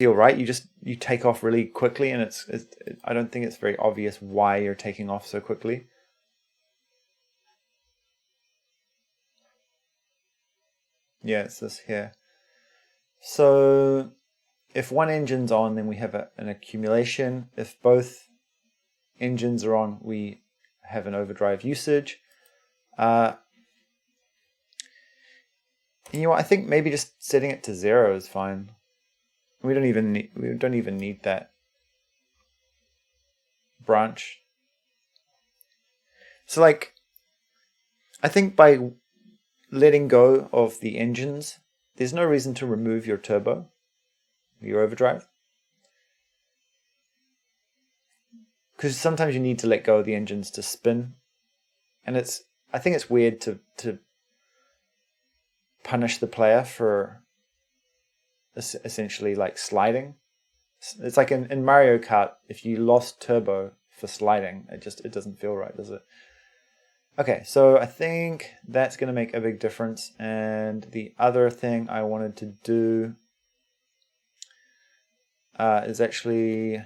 feel right. You take off really quickly, and I don't think it's very obvious why you're taking off so quickly. Yeah, it's this here. So if one engine's on, then we have an accumulation. If both engines are on, we have an overdrive usage. You know what? I think maybe just setting it to 0 is fine. We don't even need that branch. So like, I think by letting go of the engines, there's no reason to remove your turbo, your overdrive. Because sometimes you need to let go of the engines to spin. And I think it's weird to punish the player for essentially like sliding. It's like in Mario Kart, if you lost turbo for sliding, it doesn't feel right, does it? Okay, so I think that's going to make a big difference. And the other thing I wanted to do is actually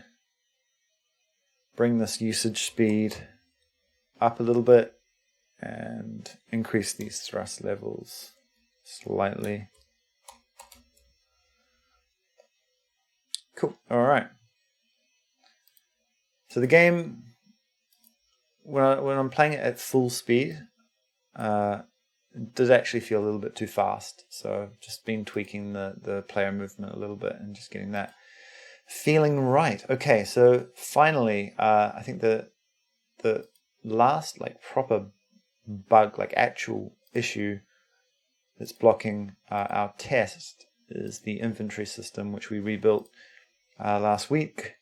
bring this usage speed up a little bit and increase these thrust levels slightly. Cool. All right. So the game, when I'm playing it at full speed, it does actually feel a little bit too fast. So just been tweaking the player movement a little bit and just getting that feeling right. Okay, so finally, I think the last like proper bug, like actual issue that's blocking our test is the inventory system, which we rebuilt last week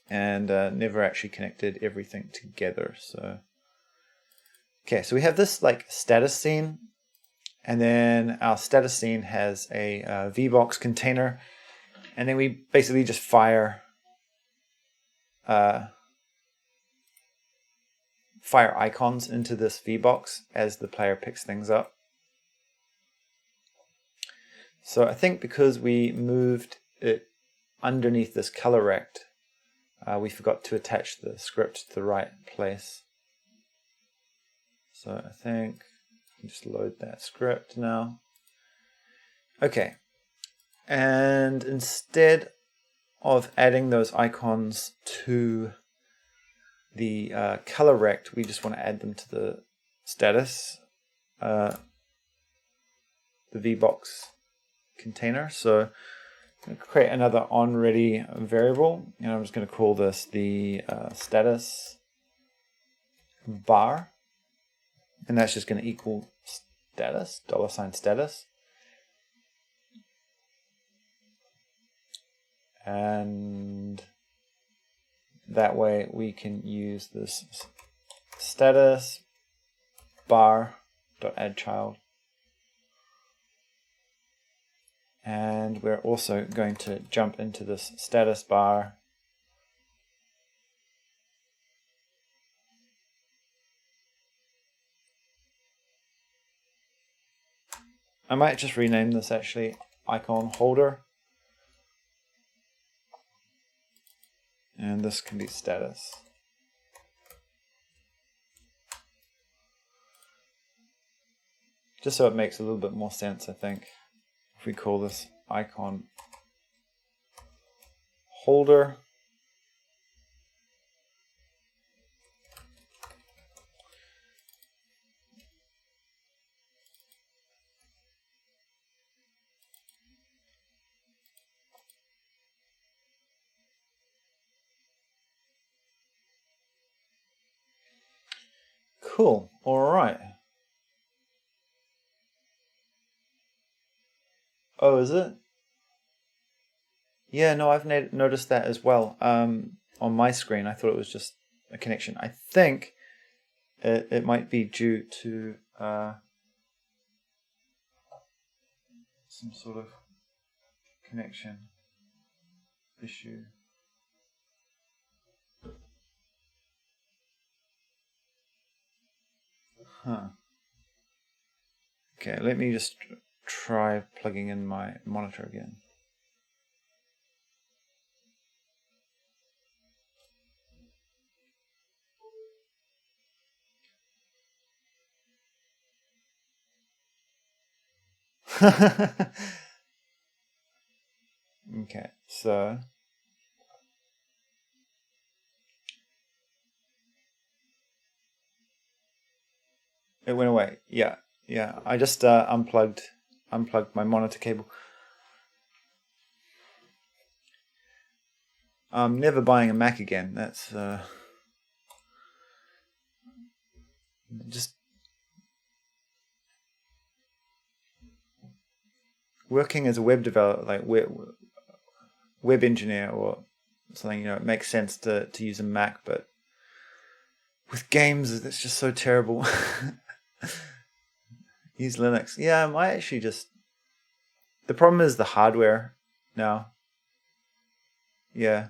and never actually connected everything together. So okay, so we have this like status scene, and then our status scene has a VBox container, and then we basically just fire icons into this VBox as the player picks things up. So I think because we moved it underneath this color rect, we forgot to attach the script to the right place. So I think I can just load that script now. Okay. And instead of adding those icons to the color rect, we just want to add them to the status, the VBox container. So I'm going to create another onReady variable, and I'm just going to call this the status bar, and that's just going to equal status, $status. And that way we can use this status bar.addChild. And we're also going to jump into this status bar. I might just rename this actually icon holder. And this can be status. Just so it makes a little bit more sense, I think, if we call this icon holder. Cool. All right. Oh, is it? Yeah, no, I've noticed that as well. On my screen, I thought it was just a connection. I think it might be due to some sort of connection issue. Huh. Okay, let me just try plugging in my monitor again. Okay, so it went away. Yeah, yeah. I just unplugged my monitor cable. I'm never buying a Mac again. That's just working as a web developer, like web engineer or something. It makes sense to use a Mac, but with games, it's just so terrible. Use Linux. Yeah, I might actually just. The problem is the hardware now. Yeah.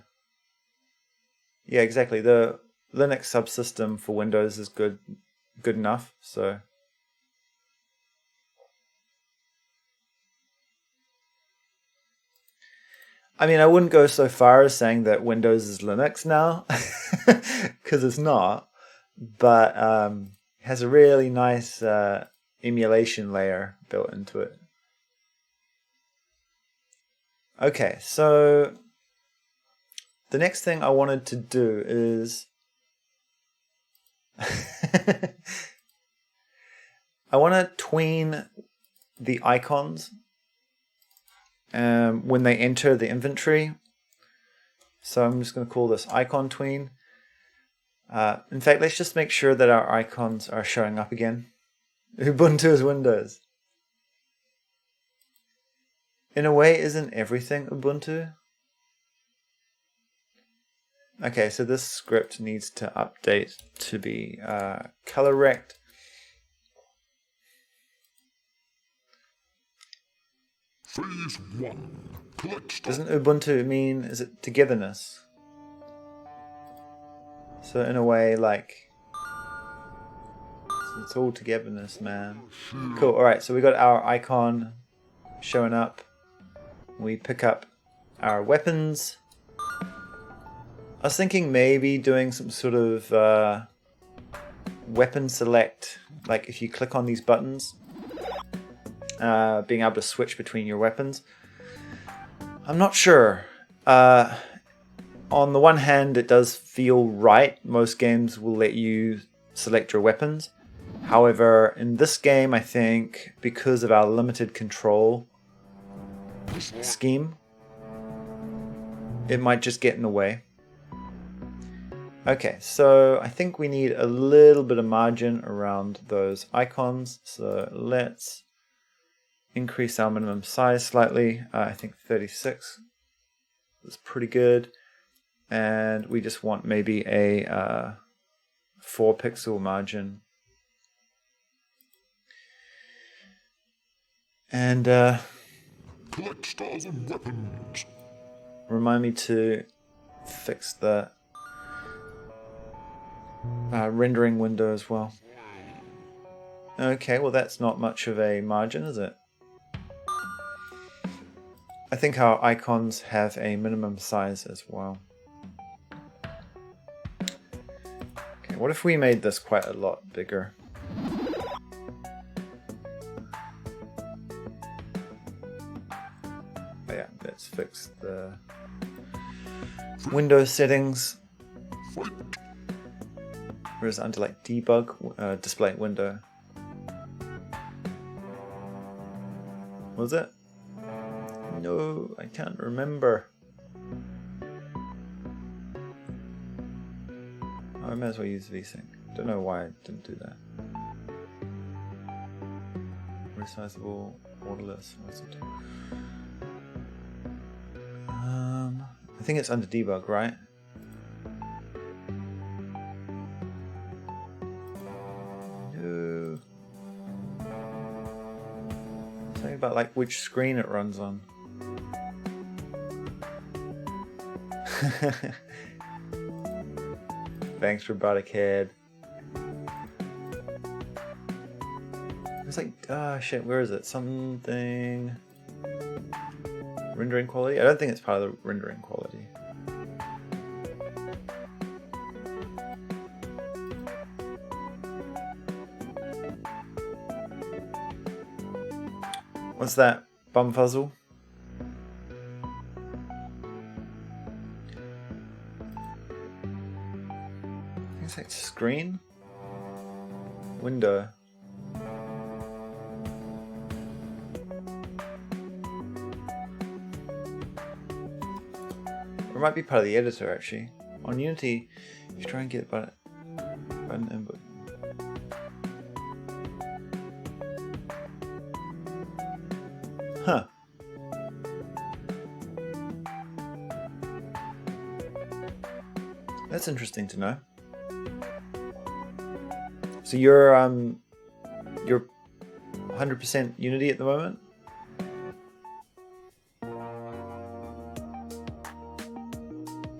Yeah, exactly. The Linux subsystem for Windows is good enough. So. I mean, I wouldn't go so far as saying that Windows is Linux now, because it's not. But has a really nice emulation layer built into it. Okay, so the next thing I wanted to do is I want to tween the icons when they enter the inventory. So I'm just going to call this icon tween. In fact, let's just make sure that our icons are showing up again. Ubuntu is Windows. In a way, isn't everything Ubuntu? Okay, so this script needs to update to be color rect. Phase 1. Doesn't Ubuntu mean, is it togetherness? So in a way, like, it's all togetherness, man. Cool, alright, so we got our icon showing up. We pick up our weapons. I was thinking maybe doing some sort of weapon select, like if you click on these buttons, being able to switch between your weapons. I'm not sure. On the one hand, it does feel right. Most games will let you select your weapons. However, in this game, I think because of our limited control scheme, it might just get in the way. Okay, so I think we need a little bit of margin around those icons. So let's increase our minimum size slightly. I think 36 is pretty good. And we just want maybe a 4 pixel margin. And Collect stars and weapons. Remind me to fix the rendering window as well. Okay, well that's not much of a margin, is it? I think our icons have a minimum size as well. Okay, what if we made this quite a lot bigger? Oh yeah, let's fix the window settings. Whereas under like debug, display window. Was it? No, I can't remember. I might as well use VSync. Don't know why I didn't do that. Resizable, borderless. I think it's under debug, right? No. Something about like which screen it runs on. Thanks, Robotic Head. It's like, shit, where is it? Something... Rendering quality? I don't think it's part of the rendering quality. What's that? Bumfuzzle? I think it's like screen? Window. Or it might be part of the editor actually. On Unity, if you try and get button input. Huh. That's interesting to know. So you're 100% Unity at the moment?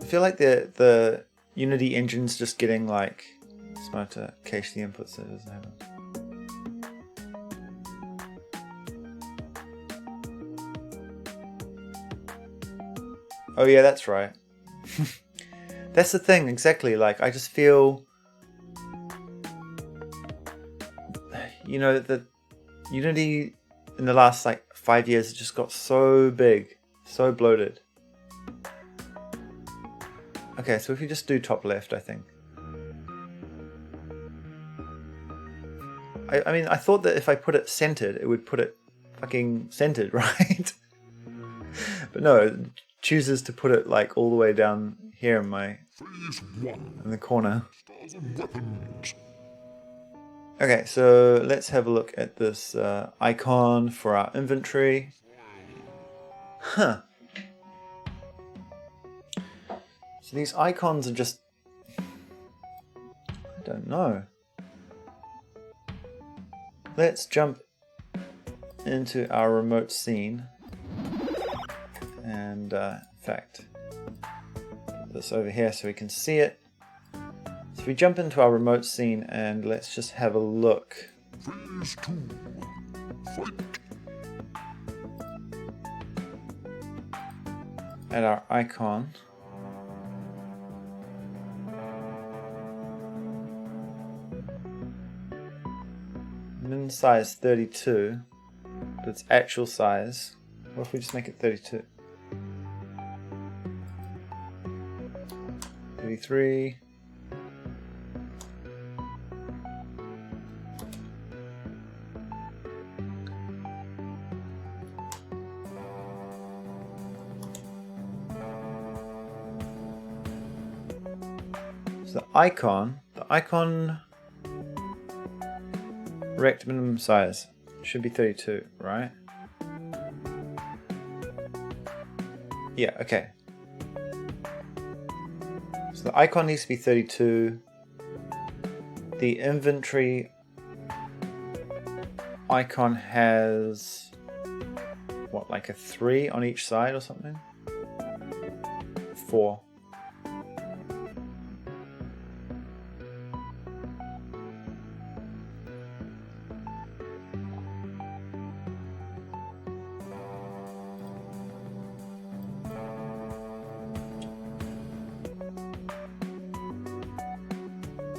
I feel like the Unity engine's just getting like smarter. Cache the inputs so it doesn't happen. Oh yeah, that's right. That's the thing, exactly. Like I just feel, you know, that Unity in the last like 5 years just got so big, so bloated. Okay, so if you just do top left, I think. I mean, I thought that if I put it centered, it would put it fucking centered, right? But no, it chooses to put it like all the way down here in my in the corner. Okay, so let's have a look at this icon for our inventory. Huh. So these icons are just, I don't know. Let's jump into our remote scene and in fact put this over here so we can see it. So we jump into our remote scene and let's just have a look. Phase 2. Fight. At our icon. Min size 32, but its actual size, what if we just make it 32? 33. So the icon rect minimum size should be 32, right? Yeah, okay. So the icon needs to be 32. The inventory icon has, what, like a 3 on each side or something? 4.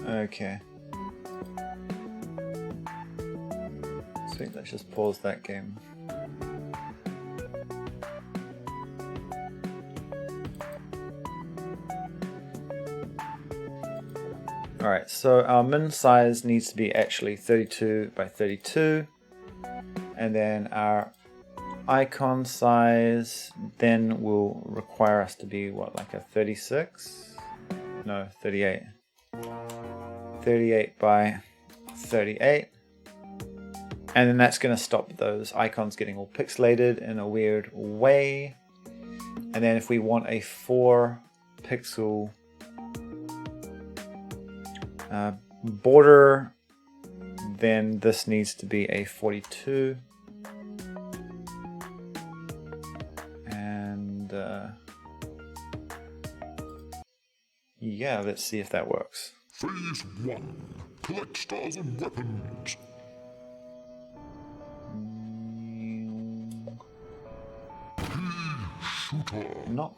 Okay. Sweet, let's just pause that game. Alright, so our min size needs to be actually 32 by 32. And then our icon size then will require us to be, what, like a 36? No, 38. 38 by 38. And then that's going to stop those icons getting all pixelated in a weird way. And then if we want a 4 pixel border, then this needs to be a 42. And yeah, let's see if that works. Phase 1. Collect stars and weapons. Shooter. Not